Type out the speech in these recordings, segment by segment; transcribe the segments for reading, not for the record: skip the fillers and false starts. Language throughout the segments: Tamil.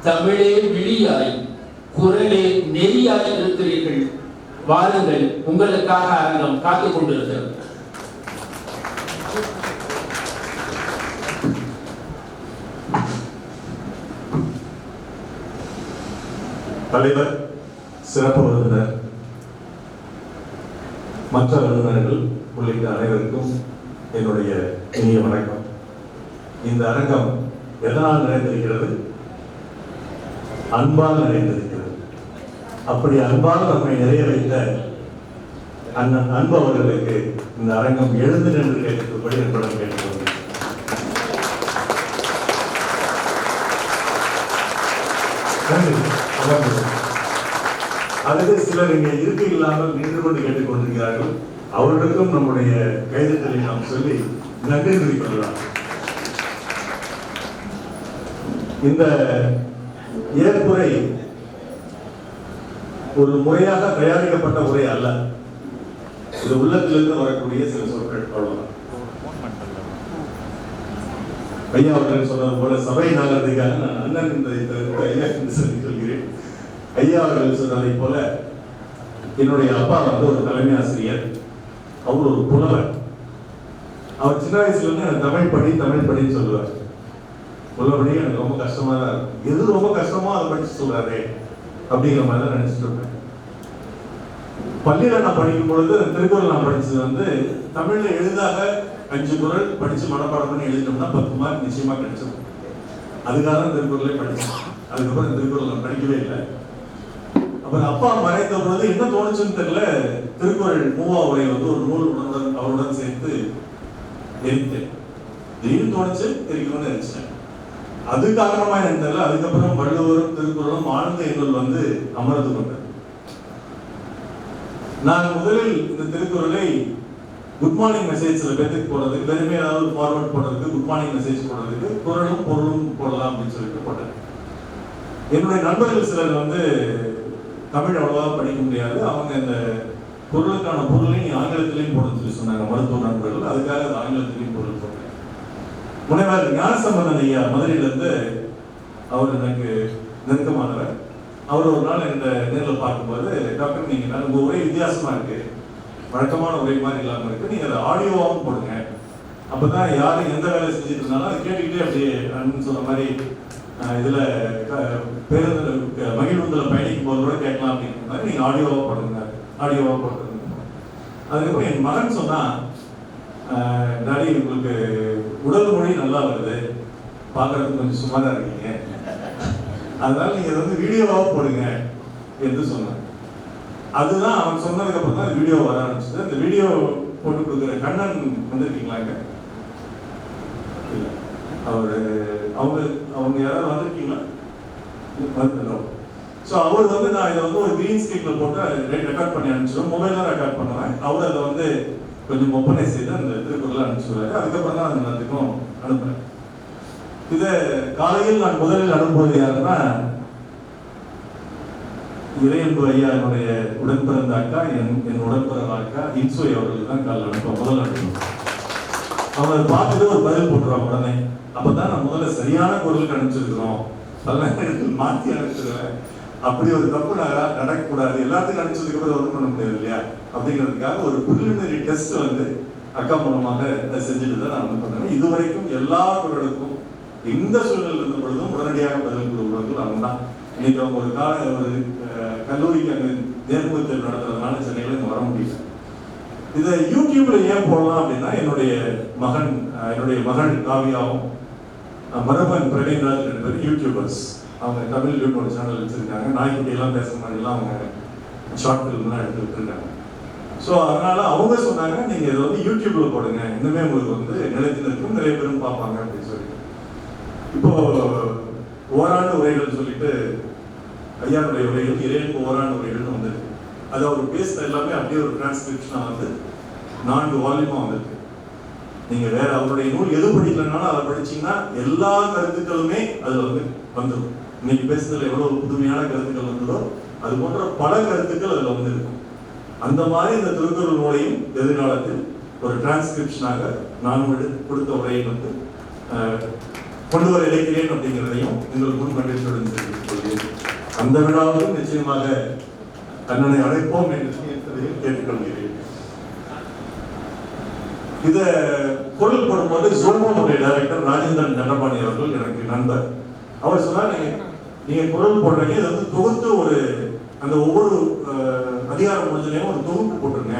தமிழே விழியாய் குரலே நெறியாய் இருக்கிறீர்கள். வாருங்கள், உங்களுக்காக அரங்கம் காத்துக் கொண்டிருக்கிறது. தலைவர், சிறப்பு விருந்தினர், மற்ற விருந்தினர்கள் உள்ளிட்ட அனைவருக்கும் என்னுடைய இனிய வணக்கம். இந்த அரங்கம் எதனால் நிறைந்திருக்கிறது? அன்பால் நிறைந்திருக்கிறது. அப்படி அன்பால் நம்மை நிறைய வைத்த அண்ணன் அன்பு அவர்களுக்கு இந்த அரங்கம் எழுந்து நின்று கேட்கும்படி என்பதை கேட்டுக்கொள்கிறேன். அதுக்கு சிலர் இங்கே இருக்கை இல்லாமல் நின்று கொண்டு கேட்டுக் கொண்டிருக்கிறார்கள். அவர்களுக்கும் நம்முடைய கைதட்டலை நாம் சொல்லி நன்றி தெரிவிக்கலாம். இந்த ஏற்புரை ஒரு முறையாக தயாரிக்கப்பட்ட உரை அல்ல. இது உள்ளத்திலிருந்து வரக்கூடிய சில சொற்கள் அவ்வளவுதான். ஐயா அவர்கள் சொன்னது போல சபை நாகிறதுக்காக நான் அண்ணன் ஐயா என்று சொல்லி சொல்கிறேன். ஐயா அவர்கள் சொன்னதை போல என்னுடைய அப்பா வந்து ஒரு தலைமை ஆசிரியர். அவர் ஒரு புலவர். அவர் சின்ன வயசுல இருந்து எனக்கு தமிழ் படின்னு சொல்லுவார். புலவடி எனக்கு ரொம்ப கஷ்டமா தான் இருக்கும். எது ரொம்ப கஷ்டமோ அதை படிச்சு சொல்றாரு அப்படிங்கிற மாதிரி தான் நினைச்சிட்டு இருப்பேன். பள்ளியில நான் படிக்கும் பொழுது திருக்குறள் நான் படிச்சது வந்து தமிழ்ல எளிதாக 5 குறள் படிச்சு மனப்பாடம் பண்ணி எழுதினோம்னா 10 மார்க் நிச்சயமா கிடைச்சிடும். அதுக்காக தான் திருக்குறளே படிச்சேன். அதுக்கப்புறம் திருக்குறள் நான் படிக்கவே இல்லை. அப்புறம் அப்பா மறைத்த பொழுது என்ன தோணுச்சுன்னு தெரியல, திருக்குறள் மூவாவுரை வந்து ஒரு நூல் அவருடன் சேர்த்து எரித்தேன். திடீர்னு தோணுச்சு, எரிக்கணும்னு நினைச்சேன். அது காரணமா எனக்கு தெரியல. அதுக்கப்புறம் வள்ளுவரும் திருக்குறளும் ஆழ்ந்த எண்கள் வந்து அமர்ந்து கொண்டது. நான் முதலில் இந்த திருக்குறளை குட் மார்னிங் மெசேஜ் சில பேருக்கு போடுறதுக்கு, வெறுமே ஏதாவது ஃபார்வர்ட் போடுறதுக்கு, குட் மார்னிங் மெசேஜ் போடுறதுக்கு குறளும் பொருளும் போடலாம் அப்படின்னு சொல்லிட்டு போட்டேன். என்னுடைய நண்பர்கள் சிலர் வந்து தமிழ் அவ்வளவா படிக்க முடியாது, அவங்க இந்த பொருளுக்கான பொருளையும் ஆங்கிலத்திலையும் போட சொல்லி சொன்னாங்க மருத்துவ நண்பர்கள். அதுக்காக அது ஆங்கிலத்திலையும் பொருள் போட்டேன். முனைவர் ஞானசம்பந்தன் ஐயா மதுரையிலிருந்து, அவர் எனக்கு நெருக்கமானவர். அவர் ஒரு நாள் இந்த நேரில் பார்க்கும்போது, டாக்டர் நீங்க உங்க உரை வித்தியாசமா இருக்கு, வழக்கமான உரை மாதிரி இல்லாமல் இருக்கு, நீங்க அதை ஆடியோவாகவும் போடுங்க, அப்பதான் யாரும் எந்த வேலை செஞ்சுட்டு இருந்தாலும் அதை கேட்டுக்கிட்டே அப்படியே அண்ணன் சொன்ன மாதிரி இதுல பேருந்து மகிழ்வுந்தில் பயணிக்கும் போது கூட கேட்கலாம் அப்படிங்கிற மாதிரி நீங்க ஆடியோவா போடுங்க, ஆடியோவா போடுறது. அதுக்கப்புறம் என் மகன் சொன்னா, டாடி உங்களுக்கு உடல் மொழி நல்லா வருது, பார்க்கறதுக்கு கொஞ்சம் சுமாரா இருக்கீங்க, அதனால நீங்க வந்து வீடியோவாக போடுங்க என்று சொன்னாங்க. அதுதான் அவன் சொன்னதுக்கு அப்புறம் தான் வீடியோ வர ஆரம்பிச்சது. அந்த வீடியோ போட்டு கொடுக்குற கண்ணன் வந்திருக்கீங்களாங்க? இல்லை, அவங்க யாராவது வந்திருக்கீங்களா? ஸோ அவர் வந்து நான் இதை வந்து ஒரு கிரீன் ஸ்கிரீன்ல போட்டு ரெக்கார்ட் பண்ணி அனுப்பிச்சிடுவோம். மொபைலில் ரெக்கார்ட் பண்ணுவேன். அவர் அதை வந்து கொஞ்சம் ஒப்பனை செய்து அந்த திருக்குறளை அனுப்பிச்சுடுவாரு. அதுக்கப்புறம் தான் அந்த எல்லாத்துக்கும் அனுப்புறேன். இதை காலையில் நான் முதலில் அனுப்புவது யாருன்னா, இறையன்பு ஐயா என்னுடைய உடன்பிறந்த அக்கா, என் உடன்பிறந்த அக்கா இன்சுவை அவர்களுக்கு தான் காலையில் அனுப்புவேன். முதல்ல அனுப்புவேன். அவங்க பார்த்துட்டு ஒரு பதில் போட்டுருவாங்க உடனே. அப்பதான் நான் முதல்ல சரியான குரலுக்கு அனுப்பிச்சிருக்கிறோம், அதெல்லாம் மாற்றி அனுப்பிச்சிருவேன். அப்படி ஒரு தப்பு நடக்கக்கூடாது, எல்லாத்துக்கும் அனுப்பிச்சதுக்கு அப்புறம் ஒன்றும் பண்ண முடியாது இல்லையா, அப்படிங்கிறதுக்காக ஒரு ப்ரிலிமினரி டெஸ்ட் வந்து அக்கா மூலமாக செஞ்சுட்டு தான் நான் பண்ணுவேன். இதுவரைக்கும் எல்லா குரலுக்கும் எந்த சூழ்நிலை இருந்த பொழுதும் உடனடியாக பதில் கொடுக்குறவர்கள் அவங்க தான். இன்னைக்கு அவங்க ஒரு கல்லூரிக்கு அங்கே நேர்முக தேர்வு நடத்துறதுனால சென்னையில இங்கே வர முடியல. இதை யூடியூப்ல ஏன் போடலாம் அப்படின்னா, என்னுடைய மகள் காவியாவும் மரபன் பிரவீன்ராஜ் 2 பேர் யூடியூபர்ஸ். அவங்க தமிழ் யூடியூப் சேனல் வச்சிருக்காங்க. நாய்க்குட்டி எல்லாம் பேசுற மாதிரி எல்லாம் அவங்க ஷார்ட் ஃபிலிம்லாம் எடுத்துக்கிட்டு இருக்காங்க. ஸோ அதனால அவங்க சொன்னாங்க, நீங்க இதை வந்து யூடியூப்ல போடுங்க, இன்னுமே உங்களுக்கு வந்து நிலைத்து நிற்கும், நிறைய பேரும் பார்ப்பாங்க அப்படின்னு சொல்லி. இப்போ ஓராண்டு உரைகள் சொல்லிட்டு ஐயாவுடைய உரைகள், இறையன்பு ஓராண்டு உரைகள்னு வந்திருக்கு. அது அவர் பேசுன எல்லாமே அப்படியே ஒரு டிரான்ஸ்கிரிப்ஷனா வந்து 4 வால்யூமா வந்திருக்கு. நீங்க வேற அவருடைய நூல் எது படிக்கலனாலும் அதை படிச்சீங்கன்னா எல்லா கருத்துக்களுமே அதுல வந்து வந்துடும். இன்னைக்கு பேசுறதுல எவ்வளவு புதுமையான கருத்துக்கள் வந்ததோ அது போன்ற பல கருத்துக்கள் அதுல வந்து இருக்கும். அந்த மாதிரி இந்த திருக்குறள் நூலையும் எதிர்காலத்தில் ஒரு டிரான்ஸ்கிரிப்ஷனாக நான் கொடுத்த உரையை வந்து கொண்டு வர இழைக்கிறேன் அப்படிங்கிறதையும் உங்கள் முன் மகிழ்ச்சியுடன் தெரிவித்துக் கொள்கிறேன். அந்த விழாவிலும் நிச்சயமாக அண்ணனை அழைப்போம் என்று கேட்டுக்கொள்கிறேன். இத குரல் போடும்போது ஜோமோனுடைய டைரக்டர் ராஜேந்திரன் தண்டபாணி அவர்கள் எனக்கு நண்பர். அவர் சொன்னார், நீங்க குரல் போடுறீங்க, இதை வந்து தொகுத்து ஒரு அந்த ஒவ்வொரு அதிகாரம் முடிஞ்சலையும் ஒரு தொகுப்பு போட்டுருங்க.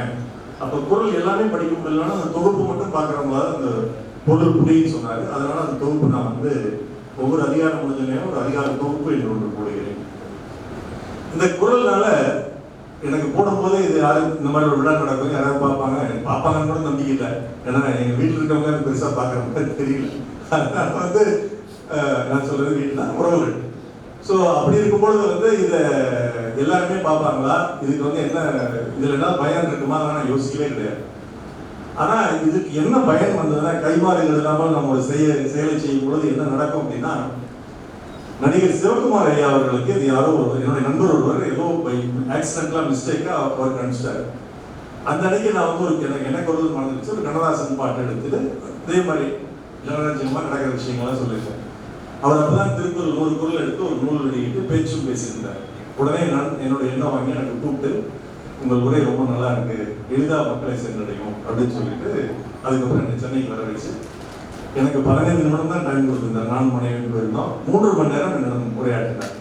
அப்ப குரல் எல்லாமே படிக்க முடியலன்னா அந்த தொகுப்பு மட்டும் பார்க்கறவங்க அந்த பொருள் புரியுன்னு சொன்னாரு. அதனால அந்த தொகுப்பு நான் வந்து ஒவ்வொரு அதிகாரம் முடிஞ்சலையும் ஒரு அதிகார தொகுப்பு என்று ஒன்று போடுகிறேன். இந்த குரல்னால எனக்கு போடும்போது இது யாரும் இந்த மாதிரி ஒரு விழா நடக்கும், யாராவது பார்ப்பாங்கன்னு கூட நம்பிக்கை இல்லை. ஏன்னா எங்க வீட்டில் இருக்கவங்க பெருசா பார்க்குற மாதிரி தெரியல. அதனால வந்து நான் சொல்றது வீட்டுல உறவுகள். ஸோ அப்படி இருக்கும்பொழுது வந்து இதை எல்லாருமே பார்ப்பாங்களா, இதுக்கு வந்து என்ன இதுல என்ன பயன் இருக்குமா, நான் யோசிக்கவே கிடையாது. ஆனா இதுக்கு என்ன பயன் வந்ததுன்னா, கைமாறுகள் இல்லாமல் நம்ம செயலை செய்யும் பொழுது என்ன நடக்கும் அப்படின்னா, நடிகர் சிவகுமார் ஐயா அவர்களுக்கு இது யாரோ என்னுடைய நண்பர் ஒருவர் ஏதோ ஆக்சிடென்ட்லா மிஸ்டேக்கா அவர் கணிச்சிட்டாரு. அந்த அன்னைக்கு நான் வந்து எனக்கு ஒரு மறந்துச்சு, ஒரு கண்ணதாசன் பாட்டு எடுத்துட்டு இதே மாதிரி ஜனராஜ்யமா நடக்கிற விஷயங்கள்லாம் சொல்லியிருக்கேன். அவர் அப்பதான் திருக்குறள் 100 குறள் எடுத்து ஒரு நூல் வெளியிட்டு பேச்சும் பேசியிருந்தார். உடனே நான் என்னுடைய எண்ணம் வாங்கி எனக்கு கூப்பிட்டு, உங்கள் உரை ரொம்ப நல்லா இருக்கு, எளிதா மக்களை சென்றடையும் அப்படின்னு சொல்லிட்டு அதுக்கப்புறம் என்னை சென்னைக்கு வர வச்சு எனக்கு 15 நிமிடம் தான் டைம் கொடுத்திருந்தார். நான் மனைவி போயிருந்தோம். 3 மணி நேரம் என்னிடம் உரையாற்றினார்.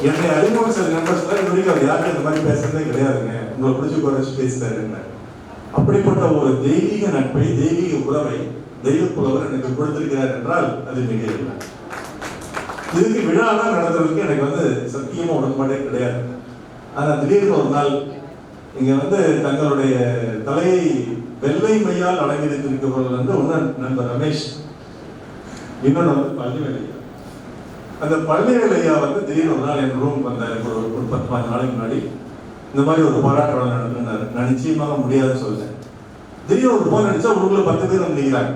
என்னை அறிமுகம் செய்த நண்பர்கள் இன்னைக்கு அவர் யாருக்கு இந்த மாதிரி பேசுறதே கிடையாதுங்க, உங்களை பிடிச்சி குறைச்சி பேசுறாருங்க. அப்படிப்பட்ட ஒரு தெய்வீக நட்பை, தெய்வீக உறவை தெய்வ புலவர் எனக்கு கொடுத்திருக்கிறார் என்றால் அது மிக இல்லை. இதுக்கு விழாலாம் நடத்துறதுக்கு எனக்கு வந்து சத்தியமா உடன்பாடே கிடையாது. ஆனா திடீர்னு ஒரு நாள் இங்க வந்து தங்களுடைய தலையை வெள்ளை மையால் அலங்கரித்திருக்கிறவர்கள் வந்து ஒன்னு நண்பர் ரமேஷ், இன்னொன்று வந்து பழனிவேலையா. அந்த பழனிவேலையா வந்து திடீர்னு ஒரு நாள் என் ரூம் வந்தார். ஒரு 10 நாளைக்கு முன்னாடி இந்த மாதிரி ஒரு போராட்ட விழா நடத்துனாரு. நான் நிச்சயமாக முடியாதுன்னு சொல்லிட்டேன். திடீர்னு ஒரு போன் அடிச்சா உங்களுக்குள்ள 10 பேர் வந்து நிற்கிறாங்க.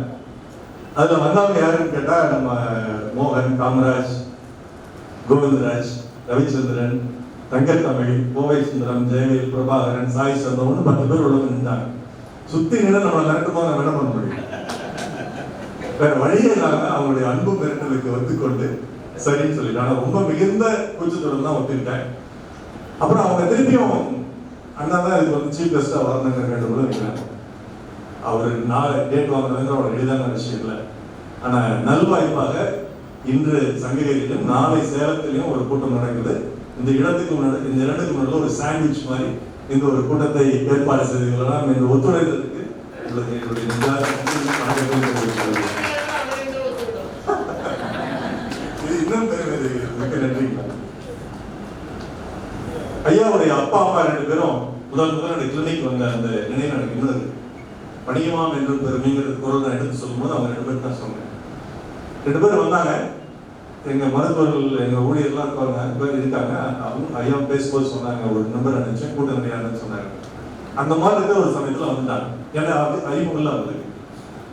அதுல வந்தவங்க யாருன்னு கேட்டா, நம்ம மோகன், காமராஜ், கோவிந்தராஜ், ரவிச்சந்திரன், தங்கத்தமிழ், கோவை சுந்தரம், ஜெயவேல், பிரபாகரன், சாய் சந்தோன்னு 10 பேர் உள்ள நின்றாங்க. சுத்தி நின்று நம்மளை மிரட்டுமா நம்ம என்ன பண்ண முடியும்? வேற வழியே இல்லாம அவங்களுடைய அன்பு மிரட்டலுக்கு வந்து கொண்டு சரின்னு சொல்லிட்டு, ஆனா ரொம்ப மிகுந்த கூச்சத்துடன் தான் ஒத்துக்கிட்டேன். அப்புறம் அவங்க திருப்பியும் அண்ணா தான் இதுக்கு வந்து சீஃப் கெஸ்டா வரணுங்கிற வேண்டுகோள் வைக்கிறாங்க. அவர் டேட் வாங்குறதுங்கிற ஒரு எளிதான விஷயம் இல்லை. ஆனா நல்வாய்ப்பாக இன்று சங்ககிரியிலும் நாளை சேலத்திலையும் ஒரு கூட்டம் நடக்குது. இந்த இடத்துக்கு முன்னாடி ஒரு சாண்ட்விச் மாதிரி இந்த ஒரு கூட்டத்தை ஏற்பாடு செய்தீர்களாம் என்று ஒத்துழைத்ததுக்கு இது இன்னும் பெருமை. மிக்க நன்றி. ஐயாவுடைய அப்பா அம்மா 2 பேரும் முதல் அந்த கிளினிக் வந்த அந்த நினைவு எனக்கு இன்னும் படியமாம் என்று பெருமைங்கிறது குரல் நான் எடுத்து சொல்லும்போது அவங்க 2 பேர் தான் சொன்னேன். 2 பேர் வந்தாங்க. எங்க மருத்துவர்கள், எங்க ஊழியர்லாம் இருக்காங்க. அவங்க ஐயா பேசும்போது சொன்னாங்க, ஒரு நம்பர் அனுப்பிச்சேன், கூட்டம் நிறையான்னு சொன்னாங்க. அந்த மாதிரி இருக்க ஒரு சமயத்துல வந்துட்டாங்க. ஏன்னா அறிமுகம்லாம்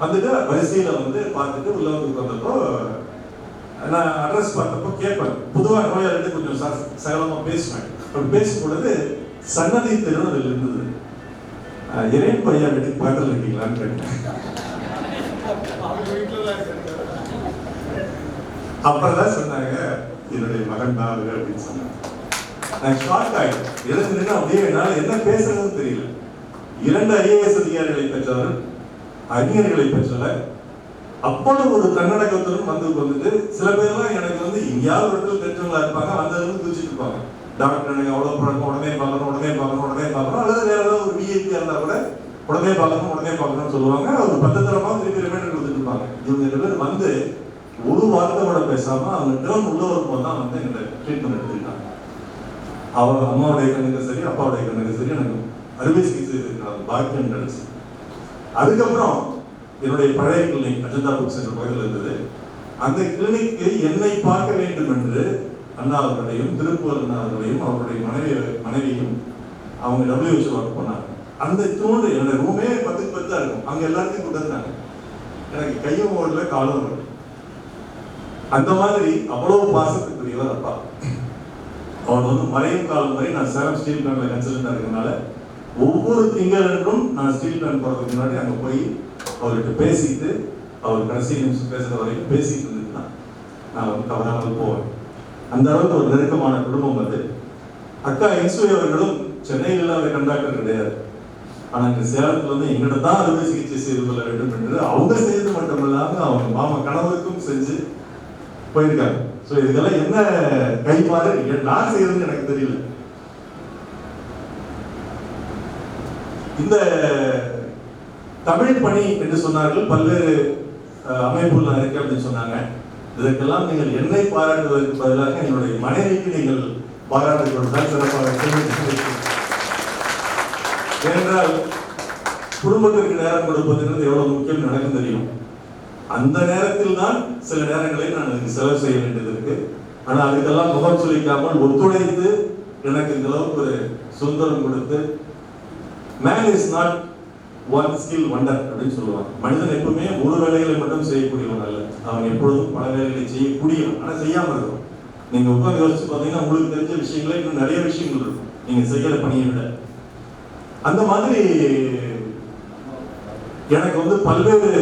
வந்துட்டு வரிசையில வந்து பார்த்துட்டு உள்ள வந்து வந்தப்போ நான் அட்ரஸ் பார்த்தப்போ கேட்பேன். பொதுவாக நோயாளிட்டு கொஞ்சம் சகலமா பேசுவேன். அப்படி பேசும்பொழுது சன்னதி திருநெல் இருந்தது. இறையன் பையா வீட்டுக்கு பக்கத்தில் இருக்கீங்களான்னு கேட்டேன். அப்பதான் சொன்னாங்க, என்னுடைய மகன் தான் அப்படின்னு சொன்னாங்க. நான் ஷாக் ஆயிட்டேன். எழுந்து அப்படியே என்னால் என்ன பேசுறதுன்னு தெரியல. 2 IAS அதிகாரிகளை பெற்றவர், அறிஞர்களை பெற்றவர். அவ்வளவு ஒரு தன்னடக்கத்துடன் வந்துட்டு சில பேர்லாம் எனக்கு வந்து எங்கேயாவது ஒரு இடத்துல தெரிஞ்சவங்களா இருப்பாங்க, வந்ததுன்னு குதிச்சுட்டு இருப்பாங்க. டாக்டர் எனக்கு அவ்வளவு பழக்கம், உடனே பார்க்கணும். அல்லது வேற ஏதாவது ஒரு விஐபி இருந்தா கூட உடனே பார்க்கணும்னு சொல்லுவாங்க. ஒரு 10 தரமா திருப்பி ரிமைண்டர் கொடுத்துட்டு இருப்பாங்க. இவங்க 2 பேர் வந்து ஒரு வார்த்தை கூட பேசாம அவங்க டேர்ன் உள்ள வரும்போது தான் வந்து எங்களை ட்ரீட்மெண்ட் எடுத்துக்கிட்டாங்க. அம்மாவுடைய கண்ணுக்கு சரி, அப்பாவுடைய கண்ணுக்கு சரி எனக்கு அறுவை சிகிச்சை பாக்கியம் கிடைச்சு. அதுக்கப்புறம் என்னுடைய பழைய கிளினிக் அஜந்தா புக் சென்டர் பகுதியில் இருந்தது. அந்த கிளினிக்கு என்னை பார்க்க வேண்டும் என்று அண்ணா அவர்களையும், திருப்பூர் அண்ணா அவர்களையும், அவருடைய மனைவியும் அவங்க WHO ஒர்க் பண்ணாங்க. அந்த தூண்டு என்னோட ரூமே 10க்கு 10 தான் இருக்கும். அங்க எல்லாத்தையும் கொடுத்தாங்க. எனக்கு கையும் ஓடல, காலும் ஓடல. அந்த மாதிரி அவ்வளவு பாசத்துக்குரியவர் அப்பா. அவர் வந்து மறையும் காலம் வரை நான் சேலம் ஸ்டீல் பிளான்ட்ல கன்சல்டன்டா இருக்கனால ஒவ்வொரு திங்களன்றும் நான் ஸ்டீல் பிளான்ட் போறதுக்கு முன்னாடி அங்க போய் அவர்கிட்ட பேசிட்டு, அவர் கடைசி நிமிஷம் பேசுற வரைக்கும் பேசிட்டு இருந்துட்டு அப்படின்னா நான் வந்து தவறாமல் போவேன். அந்த அளவுக்கு ஒரு நெருக்கமான குடும்பம் அது. அக்கா இன்சுவை அவர்களும் சென்னையில் இல்லாத கண்டாக்டர் கிடையாது. ஆனால் இந்த சேலத்தில் வந்து எங்கிட்ட தான் அறுவை சிகிச்சை செய்து கொள்ள வேண்டும் என்று அவங்க செய்து மட்டும் இல்லாமல் அவங்க மாமா கணவருக்கும் செஞ்சு போயிருக்காங்க. ஸோ இதுக்கெல்லாம் என்ன கைமாறு நான் செய்யறதுன்னு எனக்கு தெரியல. இந்த தமிழ் பணி என்று சொன்னார்கள், பல்வேறு அமைப்புகள் இருக்கு அப்படின்னு சொன்னாங்க. இதற்கெல்லாம் நீங்கள் என்னை பாராட்டுவதற்கு பதிலாக என்னுடைய மனைவிக்கு நீங்கள் பாராட்டு கொடுத்தால் சிறப்பாக. ஏனென்றால் குடும்பத்திற்கு நேரம் கொடுப்பதுன்றது எவ்வளவு முக்கியம் எனக்கு தெரியும். அந்த நேரத்தில் தான் சில நேரங்களில் நான் இதுக்கு செலவு செய்ய வேண்டியது இருக்கு. ஆனால் அதுக்கெல்லாம் முகம் சுளிக்காமல் ஒத்துழைத்து எனக்கு இந்த அளவுக்கு ஒரு சுதந்திரம் கொடுத்து, man is not one skill wonder அப்படின்னு சொல்லுவாங்க. மனிதன் எப்பவுமே ஒரு வேலைகளை மட்டும் செய்யக்கூடியவன் அல்ல, அவன் எப்பொழுதும் பல வேலைகளை செய்யக்கூடியவன். ஆனால் செய்யாம இருக்கும். நீங்க உட்கார்ந்து யோசிச்சு பார்த்தீங்கன்னா உங்களுக்கு தெரிஞ்ச விஷயங்களே இன்னும் நிறைய விஷயங்கள் இருக்கும் நீங்க செய்யற பணியை விட. அந்த மாதிரி எனக்கு வந்து பல்வேறு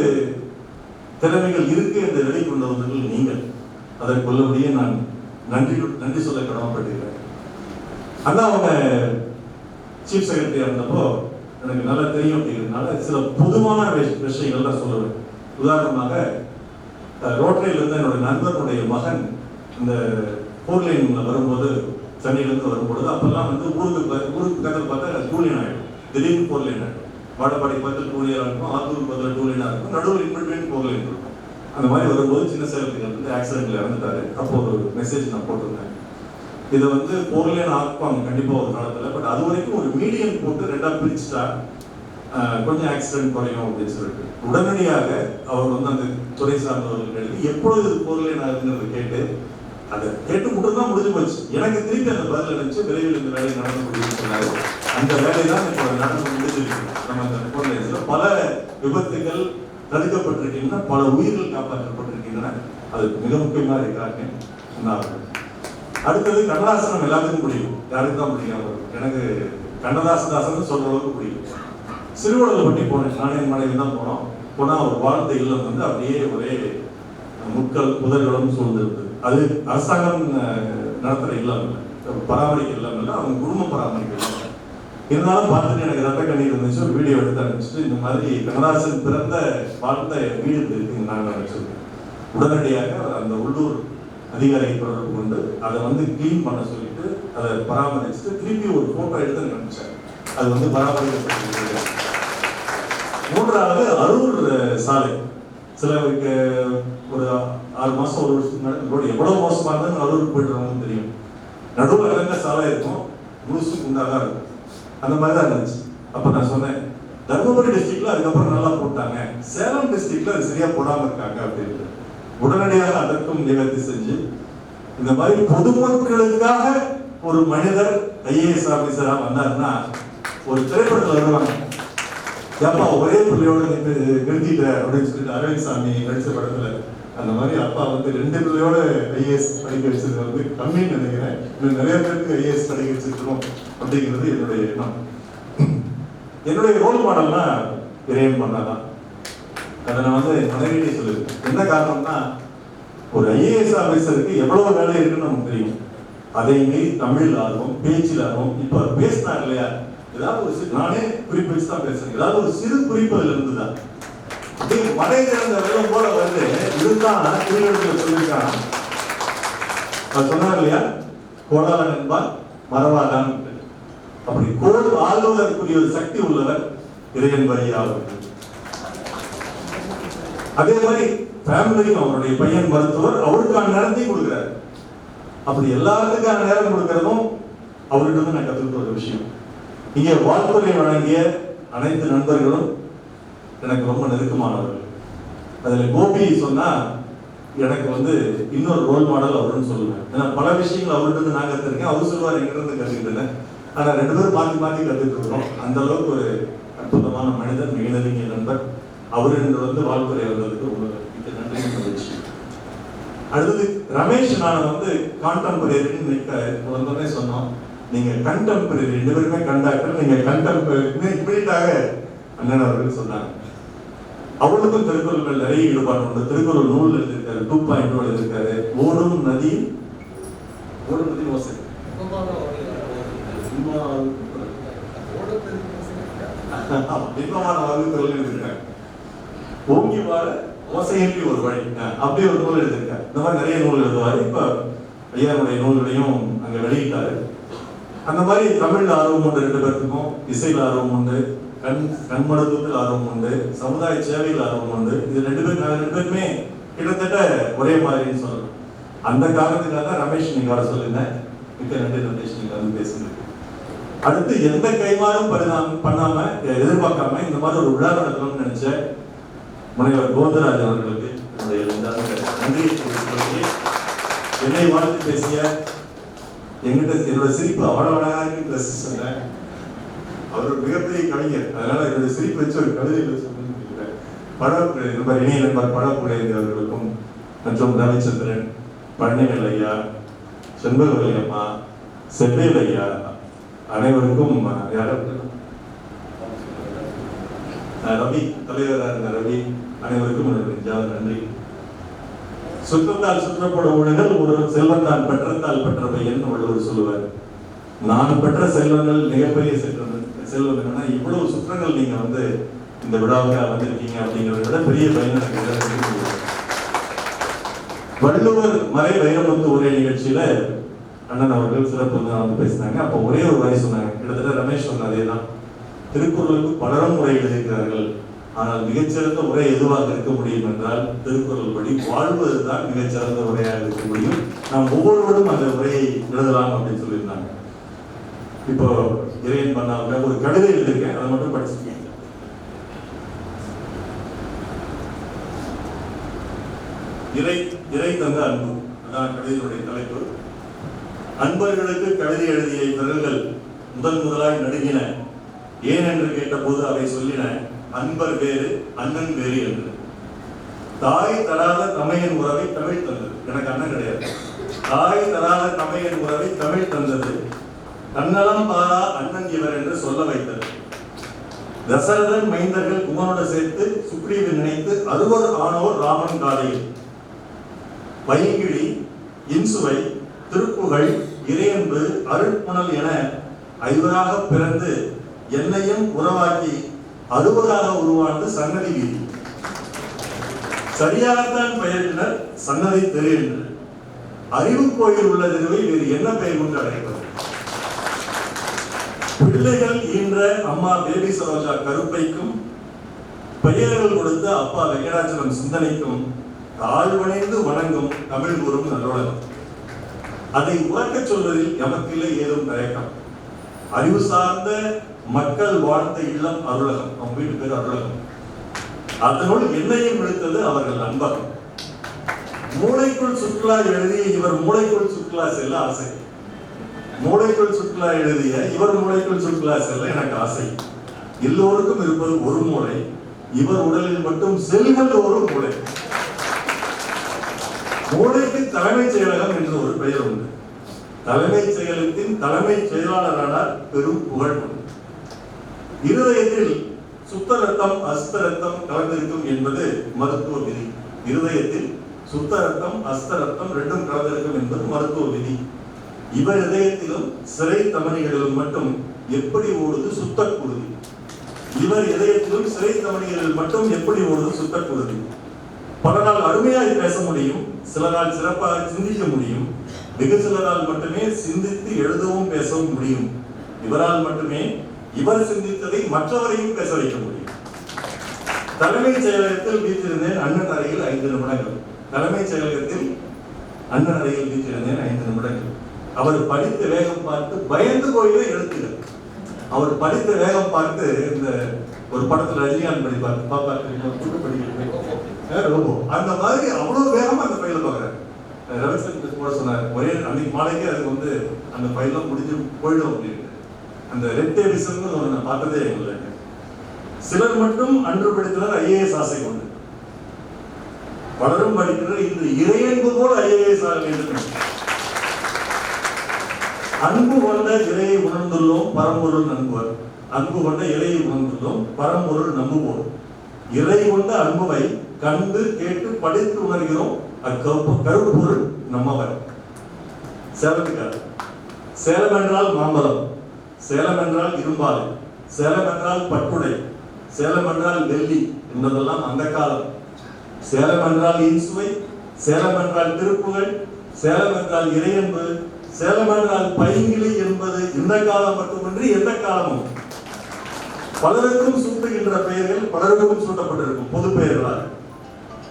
திறமைகள் இருக்கு என்று வெளிக்கொண்டு வந்தவர்கள் நீங்கள். அதற்கு உள்ளபடியே நான் நன்றி சொல்ல கடமைப்பட்டிருக்கிறேன். அண்ணா அவங்க சீஃப் செக்ரட்டரியா இருந்தப்போ எனக்கு நல்லா தெரியும் அப்படிங்கிறதுனால சில பொதுவான விஷயங்கள் தான் சொல்லுவேன். உதாரணமாக ரோட்டரியில இருந்து என்னோட நண்பர்களுடைய மகன் இந்த 4 லைன்ல வரும்போது, சென்னையிலிருந்து வரும்பொழுது அப்பெல்லாம் வந்து ஊருக்கு பக்கத்தில் பார்த்தா 2 லைன் ஆகிடும். திடீர்னு 4 லைன் ஆகிடும். வாடப்பாடி பக்கத்தில் 2 லைனாக இருக்கும், ஆத்தூர் பக்கத்தில் 2 லைனாக இருக்கும், நடுவில் இன்பிட்வீன் 4 லைன் இருக்கும். அந்த மாதிரி வரும்போது சின்ன சேலத்துக்கு வந்து ஆக்சிடென்ட்ல இறந்துட்டாரு. அப்போ ஒரு மெசேஜ் நான் போட்டிருந்தேன், இதை வந்து 4 லைன் ஆக்குவாங்க கண்டிப்பாக ஒரு காலத்தில். பட் அது வரைக்கும் ஒரு மீடியம் போட்டு 2ஆ பிரிச்சுட்டா கொஞ்சம் ஆக்சிடென்ட் குறையும் அப்படின்னு சொல்லிட்டு உடனடியாக அவர் வந்து அந்த துறை சார்ந்தவர்கள் எழுதி எப்பொழுது 4 லைன் ஆகுதுங்கிறத கேட்டு அதை கேட்டு மட்டும் தான் முடிஞ்சு போச்சு. எனக்கு திருப்பி அந்த பதில் நினைச்சு விரைவில் இந்த வேலை நடந்து முடியும்னு சொன்னாரு. அந்த வேலை தான் இப்போ நடந்து முடிஞ்சிருக்கு. நம்ம அந்த 4 லைன்ஸ்ல பல விபத்துகள் தடுக்கப்பட்டிருக்கின்றன, பல உயிர்கள் காப்பாற்றப்பட்டிருக்கின்றன. அது மிக முக்கியமாக இருக்கிறாங்க. அடுத்தது கண்ணதாசனம் எல்லாத்துக்கும் பிடிக்கும். யாருக்கு தான் பிடிக்காம எனக்கு கண்ணதாசன் சொல்ற அளவுக்கு பிடிக்கும். சிறுவடலை பற்றி போனேன், நானே மனைவி தான் போனோம். போனால் அவர் வாழ்ந்த இல்லம் வந்து அப்படியே ஒரே முட்கள் புதர்களும் சூழ்ந்திருந்தது. அது அரசாங்கம் நடத்துகிற இல்லம் இல்லை, பராமரிக்க இல்லம் இல்லை, அவங்க குடும்ப பராமரிக்க இல்லம். இருந்தாலும் பார்த்துட்டு எனக்கு ரத்த கண்ணீர் இருந்துச்சு. ஒரு வீடியோ எடுத்து அனுப்பிச்சிட்டு இந்த மாதிரி கண்ணதாசன் பிறந்த வாழ்ந்த வீடு இருக்குங்க நாங்கள் நினைச்சிருக்கோம். உடனடியாக அந்த உள்ளூர் அதிகாரியை தொடர்பு கொண்டு அதை வந்து கிளீன் பண்ண சொல்லிட்டு அதை பராமரிச்சுட்டு திருப்பி ஒரு போட்டோ எடுத்து நினைச்சேன். அது வந்து பராமரிக்கப்பட்டிருக்கிறது. 3வது அரூர் சாலை. சிலருக்கு ஒரு 6 மாசம் 1 வருஷத்துக்கு முன்னாடி எவ்வளவு மோசமா இருந்தாலும் அரூருக்கு போயிட்டு தெரியும். நடுவில் இறங்க சாலை இருக்கும், முழுசும் குண்டாதான் இருக்கும். அந்த மாதிரி தான் இருந்துச்சு. அப்ப நான் சொன்னேன், தர்மபுரி டிஸ்ட்ரிக்ட்ல அதுக்கப்புறம் நல்லா போட்டாங்க, சேலம் டிஸ்ட்ரிக்ட்ல அது சரியா போடாம இருக்காங்க அப்படின்னு. உடனடியாக அதற்கும் நிவர்த்தி செஞ்சு இந்த மாதிரி பொதுமக்களுக்காக ஒரு மனிதர் ஐஏஎஸ் ஆபீசரா வந்தாருன்னா ஒரு திரைப்படத்தில் வருவாங்க, அப்பா ஒரே பிள்ளையோட நிறுத்திட்ட அப்படின்னு சொல்லிட்டு அரவிந்த் சாமி நடிச்ச படத்துல. அந்த மாதிரி அப்பா வந்து 2 பிள்ளையோட ஐஏஎஸ் படிக்க வச்சது வந்து கம்மின்னு நினைக்கிறேன். இன்னும் நிறைய பேருக்கு ஐஏஎஸ் படிக்க வச்சிருக்கணும் அப்படிங்கிறது என்னுடைய எண்ணம். என்னுடைய ரோல் மாடல்னா இறையன் பண்ணாதான். அதை நான் வந்து மனைவிட்டே சொல்லுவேன். என்ன காரணம்னா, ஒரு ஐஏஎஸ் ஆபீசருக்கு எவ்வளவு வேலை இருக்குன்னு நமக்கு தெரியும். அதை மீறி தமிழ் ஆர்வம், பேச்சில் ஆர்வம். இப்ப பேசினாங்க இல்லையா, ஏதாவது ஒரு நானே குறிப்பு வச்சு தான் பேசுறேன், ஏதாவது ஒரு சிறு குறிப்பு அதுல இருந்துதான் மழை திறந்த வெள்ளம் போல வந்து இதுதான் திருவள்ளுவர் சொல்லியிருக்கான். சொன்னார் இல்லையா, கோடாளன் என்பார் மறவாதான். அப்படி கோடு ஆளுவதற்குரிய ஒரு சக்தி உள்ளவர் இறையன் வழியாளர். அதே மாதிரி ஃபேமிலியும் அவருடைய பையன் மருத்துவர், அவருக்கான நேரத்தையும் கொடுக்கிறார். அப்படி எல்லாத்துக்கான நேரம் கொடுக்கறதும் அவர்கிட்ட நான் கற்றுக்கிட்ட ஒரு விஷயம். இங்கே வாழ்த்துறை வழங்கிய அனைத்து நண்பர்களும் எனக்கு ரொம்ப நெருக்கமானவர்கள். அதில் கோபி சொன்னா எனக்கு வந்து இன்னொரு ரோல் மாடல் அவருன்னு சொல்லுவேன். ஏன்னா பல விஷயங்கள் அவர்கிட்ட நான் கற்றுருக்கேன், அவர் சொல்லுவார் எங்கிட்ட இருந்து கற்றுக்கிட்டேன். ஆனால் 2 பேரும் மாற்றி கற்றுட்டு இருக்கிறோம். அந்த அளவுக்கு ஒரு அற்புதமான மனிதன், மிக நெருங்கிய நண்பர் அவர் என்று வந்து வாழ்த்துறை வந்ததுக்கு உங்களுக்கு நன்றி மகிழ்ச்சி. அடுத்தது ரமேஷ், நான் வந்து கான்டெம்பரரின்னு வந்தோடனே சொன்னோம், நீங்க கண்டெம்பரரி 2 பேருமே கண்டாக்டர், நீங்க கண்டெம்பரரி இமீடியட்டாக அண்ணன் அவர்கள் சொன்னாங்க. அவளுக்கும் திருக்குறள்கள் நிறைய ஈடுபாடு உண்டு. திருக்குறள் நூல் எழுதியிருக்காரு, 2.0 எழுதியிருக்காரு. ஓடும் நதி ஓசை ஓங்கி வாழ ஓசையின்றி ஒரு வழி, அப்படி ஒரு நூல் எழுதியிருக்காரு. இந்த மாதிரி நிறைய நூல் எழுதுவாரு. இப்ப ஐயாவுடைய நூல்களையும் அங்க வெளியிட்டாரு. அந்த மாதிரி தமிழ்ல ஆர்வம் உண்டு, 2 பேருக்கும் இசையில் ஆர்வம் உண்டு, கண்மருத்துவத்தில் ஆர்வம் உண்டு, சமுதாய சேவையில் ஆர்வம் உண்டு. இது 2 பேருமே கிட்டத்தட்ட ஒரே மாதிரின்னு சொல்லலாம். அந்த காரணத்துக்காக தான் ரமேஷ் நீங்க வர சொல்லியிருந்தேன். மிக்க நன்றி ரமேஷ், நீங்க வந்து பேசுங்க. அடுத்து எந்த கைமாறும் பண்ணாம எதிர்பார்க்காம இந்த மாதிரி ஒரு விழா நடத்தணும்னு நினைச்ச முனைவர் கோவிந்தராஜ் அவர்களுக்கு நன்றி. என்னை வாழ்த்து பேசிய என்கிட்ட என்னோட சிரிப்பு அவ்வளவு அழகாக ரசிச்சேன். அவர் ஒரு மிகப்பெரிய கவிஞர், அதனால என்னோட சிரிப்பு வச்சு ஒரு கவிதை இணைய நண்பர் பழப்புடைய அவர்களுக்கும் மற்றும் ரவிச்சந்திரன், பழனிவேல் ஐயா, செண்பகவல்லி அம்மா, செவ்வேல் ஐயா அனைவருக்கும் ரவி தலைவராக இருந்த ரவி அனைவருக்கும் நன்றி. சுற்றத்தால் சுற்றப்படும் ஊழல்கள் ஒரு செல்வந்தான் பெற்றத்தால் பெற்றவை என்று வள்ளுவர் சொல்லுவார். நான் பெற்ற செல்வங்கள் மிகப்பெரிய செல்வம் என்னன்னா, இவ்வளவு சுற்றங்கள் நீங்க வந்து இந்த விழாவுக்கு வந்திருக்கீங்க அப்படிங்கிறத விட பெரிய பயன் எனக்கு. வள்ளுவர் மறை வைரமுத்து உரை நிகழ்ச்சியில அண்ணன் அவர்கள் சிறப்பு வந்து பேசினாங்க. அப்ப ஒரே ஒரு வரி சொன்னாங்க, கிட்டத்தட்ட ரமேஷ் சொன்ன அதேதான். திருக்குறளுக்கு பலரும் உரை எழுதியிருக்கிறார்கள், ஆனால் மிகச்சிறந்த உரை எதுவாக இருக்க முடியும் என்றால் திருக்குறள் படி வாழ்வதுதான் மிகச்சிறந்த உரையாக இருக்க முடியும். நாம் ஒவ்வொருவரும் அந்த உரையை எழுதலாம் அப்படின்னு சொல்லியிருந்தாங்க. இப்போ இறையன் பண்ணாங்க ஒரு கவிதை எழுதியிருக்கேன், அதை மட்டும் படிச்சுக்கேன். இறை தந்த அன்பு, அதான் கவிதையுடைய தலைப்பு. அன்பர்களுக்கு கவிதை எழுதிய விரல்கள் முதலாய் நடுங்கின. ஏன் என்று கேட்டபோது அவை சொல்லின, அன்பர் வேறு அண்ணன் வேறு என்று. தாய் தராத தமையன் உறவை தமிழ் தந்தது. எனக்கு அண்ணன் கிடையாது. தாய் தராத தமையன் உறவை தமிழ் தந்தது. தன்னலம் பாரா அண்ணன் இவர் என்று சொல்ல வைத்தது. தசரதன் மைந்தர்கள் குமரோடு சேர்த்து சுக்ரீவை நினைத்து 60 ஆனோர் ராமன் காலையில். பைங்கிழி, இன்சுவை, திருப்புகழ், இறையன்பு, அருட்புணல் என 5வராக பிறந்து என்னையும் உறவாக்கி 60ஆக உருவானது சன்னதி வீதி. சரியாகத்தான் பெயரிட்டனர் சன்னதி தெரு என்று. அறிவு கோயில் உள்ள தெருவை வேறு என்ன பெயர் கொண்டு அழைப்பது? பிள்ளைகள் ஈன்ற அம்மா பேபி சரோஜா கருப்பைக்கும் பெயர்கள் கொடுத்த அப்பா வெங்கடாச்சலம் சிந்தனைக்கும் தாழ்வணைந்து வணங்கும் தமிழ் கூறும் நல்லுலகம். அதை உறக்கச் சொல்வதில் எமக்கில்லை ஏதும் தயக்கம். அறிவு சார்ந்த மக்கள் வாழ்ந்த இல்லம் அருளகம். அவங்க வீட்டு பேர் அருளகம். அதனுள் என்னையும் விழுத்தது அவர்கள் அன்பகம். மூளைக்குள் சுற்றுலா எழுதிய இவர் மூளைக்குள் சுற்றுலா செல்ல ஆசை. மூளைக்குள் சுற்றுலா எழுதிய இவர் மூளைக்குள் சுற்றுலா செல்ல எனக்கு ஆசை. எல்லோருக்கும் இருப்பது ஒரு மூளை, இவர் உடலில் மட்டும் செல்கள் ஒரு மூளை. மூளைக்கு தலைமைச் செயலகம் என்று ஒரு பெயர் உண்டு. தலைமைச் செயலகத்தின் தலைமை செயலாளரானால் பெரும் புகழ் உண்டு. இருதயத்தில் சுத்த ரத்தம் அஸ்த ரத்தம் கலந்திருக்கும் என்பது மருத்துவ விதி. இருதயத்தில் சுத்த ரத்தம் அஸ்த ரத்தம் 2ம் கலந்திருக்கும் என்பது மருத்துவ விதி. இவர் இதயத்திலும் சிறை தமனிகளிலும் மட்டும் எப்படி ஓடுது சுத்த குருதி. இவர் இதயத்திலும் சிறை தமனிகளில் மட்டும் எப்படி ஓடுது சுத்த குருதி. பல நாள் அருமையாக பேச முடியும், சில நாள் சிறப்பாக சிந்திக்க முடியும், வெகு சிலரால் மட்டுமே சிந்தித்து எழுதவும் பேசவும் முடியும். இவரால் மட்டுமே இவர் சிந்தித்ததை மற்றவரையும் பேச வைக்க முடியும். தலைமைச் செயலகத்தில் வீற்றிருந்தேன் அண்ணன் அறையில் 5 நிமிடங்கள். தலைமைச் செயலகத்தில் அண்ணன் அறையில் வீற்றிருந்தேன் 5 நிமிடங்கள். அவர் படித்த வேகம் பார்த்து பயந்து போய் எழுத்துகள். அவர் படித்த வேகம் பார்த்து இந்த ஒரு படத்துல ரஜினிகாந்த் படிப்பார், பாப்பா அந்த மாதிரி அவ்வளவு வேகமா அந்த ஃபைல பாக்குறாரு. ரவிசங்கர் கூட சொன்னார், ஒரே அன்னைக்கு மாலைக்கே அதுக்கு வந்து அந்த ஃபைல்லாம் முடிஞ்சு போயிடும் அப்படின்னு. அந்த ரெட் டேபிசம் நான் பார்த்ததே இல்லை. சிலர் மட்டும் அன்று படித்தனர் ஐஏஎஸ் ஆசை கொண்டு. பலரும் படிக்கிறது இன்று இறையன்பு போல ஐஏஎஸ் ஆக வேண்டும். அன்பு கொண்ட இறையை உணர்ந்துள்ளோம் பரம்பொருள் நம்புவர். அன்பு கொண்ட இறையை உணர்ந்துள்ளோம் பரம்பொருள் நம்புவோம். இறை கொண்ட அன்புவை கண்டு கேட்டு படித்து உணர்கிறோம். கருப்பொருள் நம்மவர். சேலத்துக்கார். சேலம் என்றால் மாம்பழம், சேலம் என்றால் இரும்பாலை, சேலம் என்றால் பட்டுடை, சேலம் என்றால் வெள்ளி என்பதெல்லாம் அந்த காலம். சேலம் என்றால் இன்சுவை, சேலம் என்றால் திருப்புகள், சேலம் என்றால் இறையன்பு, சேலம் என்றால் பைங்கிளி என்பது இந்த காலம் மட்டுமின்றி எந்த காலமும். பலருக்கும் சூட்டுகின்ற பெயர்கள் பலருக்கும் சூட்டப்பட்டிருக்கும் பொது பெயர்களால்.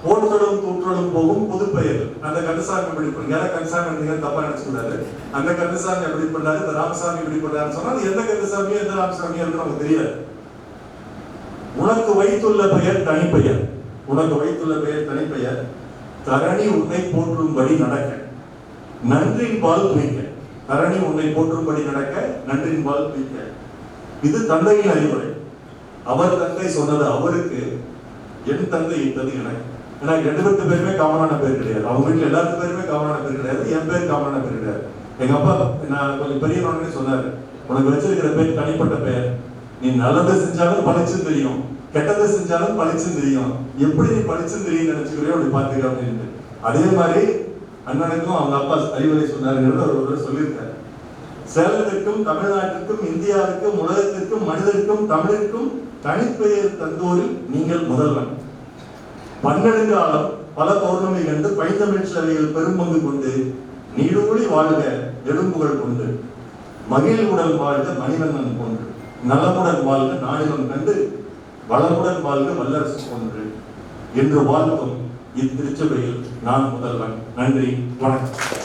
போற்றலும் தூற்றலும் போகும் பொது பெயர்கள். அந்த கந்தசாமி எப்படி பண்ணாரு, கந்தசாமி நீங்க தப்பா நினைச்சுக்கூடாது. அந்த கந்தசாமி எப்படி பண்ணாரு, இந்த ராமசாமி எப்படி பண்ணாருன்னு சொன்னா எந்த கந்தசாமியோ எந்த ராமசாமியோ நமக்கு தெரியாது. உனக்கு வைத்துள்ள பெயர் தனிப்பெயர், உனக்கு வைத்துள்ள பெயர் தனிப்பெயர். தரணி உன்னை போற்றும்படி நடக்க, நன்றின் பால் துய்க்க. தரணி உன்னை போற்றும்படி நடக்க, நன்றின் பால் துய்க்க. இது தந்தையின் அறிவுரை. அவர் தந்தை சொன்னது அவருக்கு, என் தந்தை இட்டது எனக்கு. ஏன்னா 2 பேருமே காமனான பேர் கிடையாது. அவங்க வீட்டுல எல்லாத்து பேருமே காமனான பேர் கிடையாது. என் பேர் காமனான பேர் கிடையாது. எங்க அப்பா நான் கொஞ்சம் பெரியவனே சொன்னாரு, உனக்கு வச்சிருக்கிற பேர் தனிப்பட்ட பெயர். நீ நல்லதை செஞ்சாலும் பழிச்சுன்னு தெரியும், கெட்டதை செஞ்சாலும் பழிச்சுன்னு தெரியும். எப்படி நீ பழிச்சுன்னு தெரியும் நினைச்சுக்கிறியோ அப்படி பாத்துக்க அப்படின்னு. அதே மாதிரி அண்ணனுக்கும் அவங்க அப்பா அறிவுரை சொன்னாருங்கிறது ஒரு சொல்லியிருக்காரு. சேலத்திற்கும் தமிழ்நாட்டிற்கும் இந்தியாவிற்கும் உலகத்திற்கும் மனிதருக்கும் தமிழுக்கும் தனிப்பெயர் தந்தோரில் நீங்கள் முதல்வன். 12 காலம் பல பௌர்ணமி கண்டு பைந்தமிழ் சேவைகள் பெரும்பங்கு கொண்டு நீடூழி வாழ்க நெடும்புகழ் கொண்டு மகிழ்வுடன் வாழ்க மணிவண்ணன் கொண்டு நலமுடன் வாழ்க நாளிலம் கண்டு வளமுடன் வாழ்க வல்லரசு கொன்று என்று வாழ்த்தும் இத்திருச்சபையில் நான் முதல்வன். நன்றி, வணக்கம்.